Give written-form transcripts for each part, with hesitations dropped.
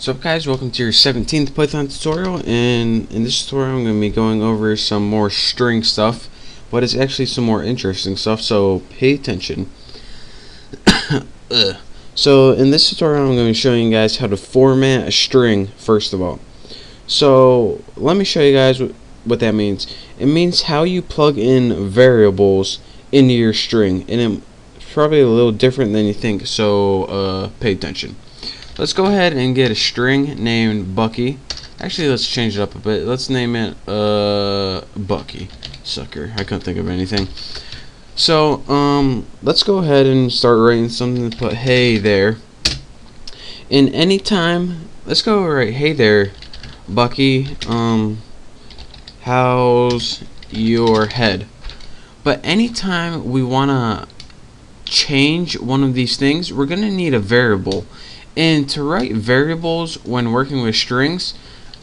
So guys, welcome to your 17th Python tutorial, and in this tutorial I'm going to be going over some more string stuff, but it's actually some more interesting stuff, so pay attention. So in this tutorial I'm going to be showing you guys how to format a string first of all. So let me show you guys what that means. It means how you plug in variables into your string, and it's probably a little different than you think, so pay attention. Let's go ahead and get a string named Bucky. Actually, let's change it up a bit. Let's name it Bucky. Sucker. I couldn't think of anything. So let's go ahead and start writing something to put hey there. And anytime, let's go write hey there, Bucky. How's your head? But anytime we wanna change one of these things, we're gonna need a variable. And to write variables when working with strings,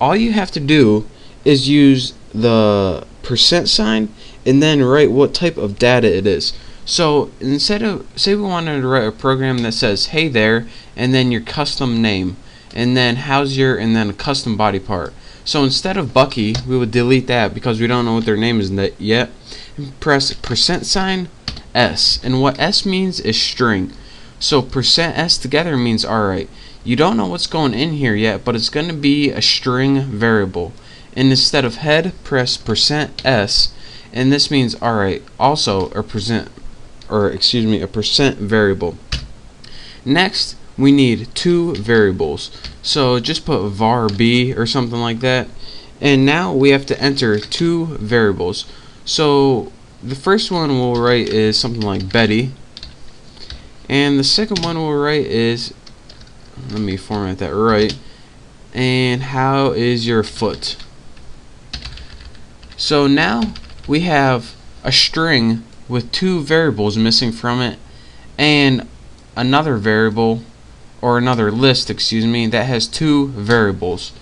all you have to do is use the % and then write what type of data it is. So instead of, say we wanted to write a program that says hey there and then your custom name and then how's your and then a custom body part. So instead of Bucky, we would delete that because we don't know what their name is yet, and press %S, and what S means is string. So %S together means alright, you don't know what's going in here yet, but it's going to be a string variable. And instead of head, press %S, and this means alright, also a percent variable. Next, we need two variables. So just put var b or something like that. And now we have to enter two variables. So the first one we'll write is something like Betty. And the second one we'll write is, let me format that right, and how is your foot? So now we have a string with two variables missing from it and another variable, or another list, excuse me, that has two variables.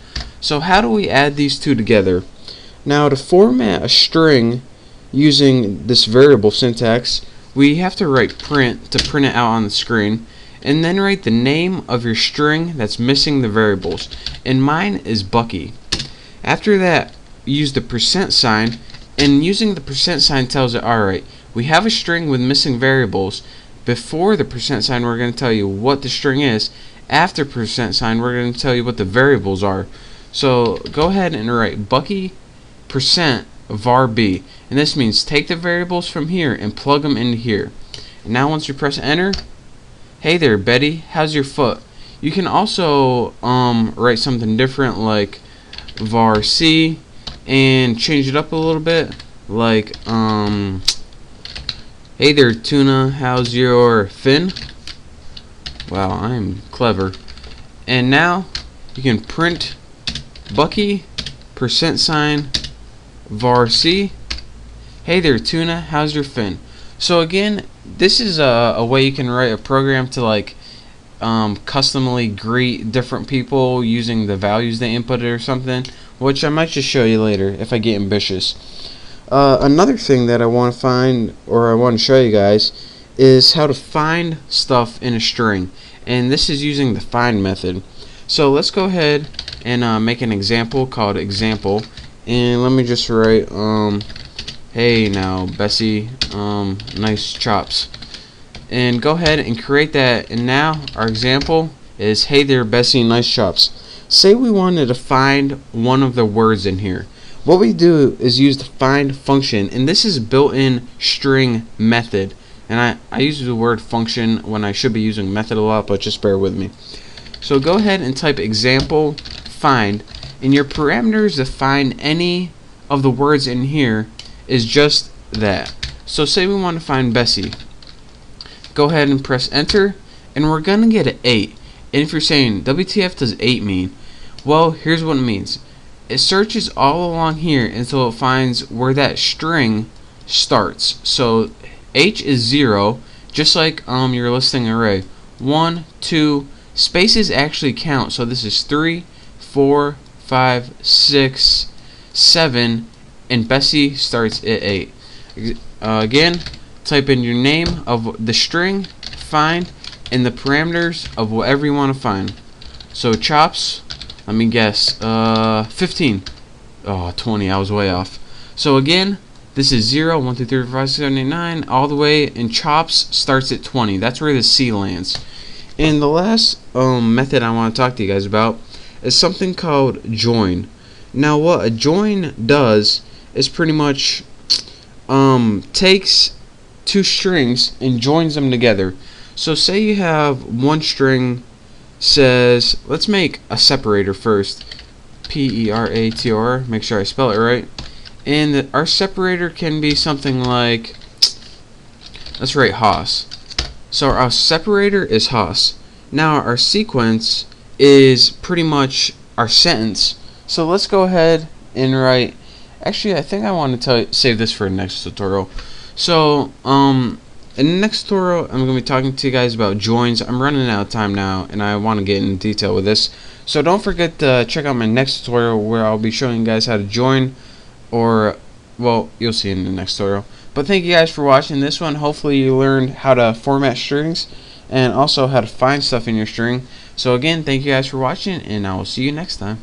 So how do we add these two together? Now to format a string using this variable syntax, we have to write print to print it out on the screen, and then write the name of your string that's missing the variables, and mine is Bucky. After that, use the %, and using the % tells it, alright, we have a string with missing variables. Before the %, we're going to tell you what the string is. After %, we're going to tell you what the variables are. So go ahead and write Bucky %var b, and this means take the variables from here and plug them into here. And now once you press enter, hey there Betty, how's your foot? You can also write something different like var c and change it up a little bit, like hey there tuna, how's your fin? Wow, I'm clever. And now you can print Bucky %, var c, hey there tuna, how's your fin? So again, this is a way you can write a program to like customly greet different people using the values they inputted or something, which I might just show you later if I get ambitious. Another thing that I want to find, or I want to show you guys, is how to find stuff in a string, and this is using the find method. So let's go ahead and make an example called example. And let me just write, hey now Bessie, nice chops. And go ahead and create that, and now our example is hey there Bessie, nice chops. Say we wanted to find one of the words in here. What we do is use the find function, and this is built-in string method. And I use the word function when I should be using method a lot, but just bear with me. So go ahead and type example find, and your parameters to find any of the words in here is just that. So say we want to find Bessie. Go ahead and press enter, and we're gonna get an 8. And if you're saying WTF does 8 mean? Well, here's what it means. It searches all along here until it finds where that string starts. So H is 0, just like your listing array. 1, 2, spaces actually count. So this is 3, 4, 5, 6, 7, and Bessie starts at 8. Again, type in your name of the string, find, and the parameters of whatever you want to find. So chops Let me guess. 15. Oh, 20. I was way off. So again, this is 0, 1, 2, 3, 4, 5, 6, 7, 8, 9, all the way, and chops starts at 20. That's where the C lands. And the last method I want to talk to you guys about is something called join. Now, what a join does is pretty much takes two strings and joins them together. So say you have one string says, let's make a separator first, P-E-R-A-T-O-R, make sure I spell it right, and our separator can be something like, let's write Haas. So our separator is Haas. Now our sequence is pretty much our sentence. So let's go ahead and write, actually I think I want to save this for the next tutorial. So in the next tutorial I'm going to be talking to you guys about joins. I'm running out of time now and I want to get in detail with this. So don't forget to check out my next tutorial where I'll be showing you guys how to join, or, well, you'll see in the next tutorial. But thank you guys for watching this one. Hopefully you learned how to format strings and also how to find stuff in your string. So again, thank you guys for watching, and I will see you next time.